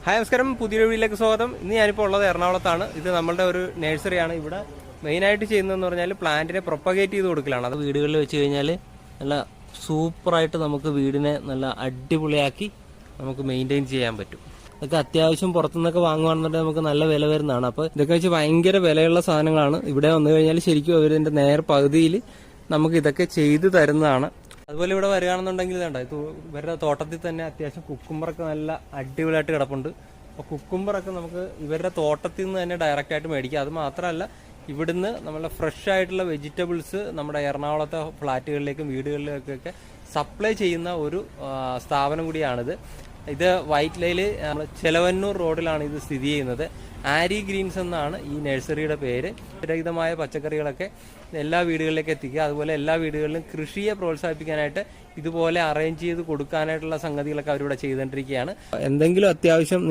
Hi നമസ്കാരം, പുതിയൊരു വീട്ടിലേക്ക് സ്വാഗതം. ഇന്ന് ഞാനിപ്പോൾ ഉള്ളത് എറണാകുളത്താണ്. ഇത് നമ്മളുടെ ഒരു നഴ്സറിയാണ്. ഇവിടെ മെയിനായിട്ട് ചെയ്യുന്നതെന്ന് പറഞ്ഞാൽ പ്ലാന്റിനെ പ്രൊപ്പഗേറ്റ് ചെയ്ത് കൊടുക്കലാണ്. അത് വീടുകളിൽ വെച്ച് കഴിഞ്ഞാൽ നല്ല സൂപ്പറായിട്ട് നമുക്ക് വീടിനെ നല്ല അടിപൊളിയാക്കി നമുക്ക് മെയിൻറ്റെയിൻ ചെയ്യാൻ പറ്റും. ഇതൊക്കെ അത്യാവശ്യം പുറത്തുനിന്നൊക്കെ വാങ്ങുകയാണെന്നുണ്ടെങ്കിൽ നമുക്ക് നല്ല വില വരുന്നതാണ്. അപ്പോൾ ഇതൊക്കെ വെച്ച് ഭയങ്കര വിലയുള്ള സാധനങ്ങളാണ്. ഇവിടെ വന്നു കഴിഞ്ഞാൽ ശരിക്കും അവരിൻ്റെ നേർ പകുതിയിൽ നമുക്ക് ഇതൊക്കെ ചെയ്തു തരുന്നതാണ്. അതുപോലെ ഇവിടെ വരികയാണെന്നുണ്ടെങ്കിൽ ഇതുണ്ട്, ഇത് ഇവരുടെ തോട്ടത്തിൽ തന്നെ അത്യാവശ്യം കുക്കുംബറൊക്കെ നല്ല അടിപൊളിയായിട്ട് കിടപ്പുണ്ട്. അപ്പോൾ കുക്കുംബറൊക്കെ നമുക്ക് ഇവരുടെ തോട്ടത്തിൽ നിന്ന് തന്നെ ഡയറക്റ്റ് ആയിട്ട് മേടിക്കാം. അത് മാത്രമല്ല, ഇവിടുന്ന് നമ്മളെ ഫ്രഷ് ആയിട്ടുള്ള വെജിറ്റബിൾസ് നമ്മുടെ എറണാകുളത്തെ ഫ്ലാറ്റുകളിലേക്കും വീടുകളിലേക്കൊക്കെ സപ്ലൈ ചെയ്യുന്ന ഒരു സ്ഥാപനം കൂടിയാണിത്. ഇത് വൈറ്റ് ലൈല് നമ്മൾ ചെലവന്നൂർ റോഡിലാണ് ഇത് സ്ഥിതി ചെയ്യുന്നത്. ആരി ഗ്രീൻസ് എന്നാണ് ഈ നഴ്സറിയുടെ പേര്. രഹിതമായ പച്ചക്കറികളൊക്കെ എല്ലാ വീടുകളിലേക്ക് എത്തിക്കുക. അതുപോലെ എല്ലാ വീടുകളിലും കൃഷിയെ പ്രോത്സാഹിപ്പിക്കാനായിട്ട് ഇതുപോലെ അറേഞ്ച് ചെയ്ത് കൊടുക്കാനായിട്ടുള്ള സംഗതികളൊക്കെ അവരിവിടെ ചെയ്തുകൊണ്ടിരിക്കുകയാണ്. എന്തെങ്കിലും അത്യാവശ്യം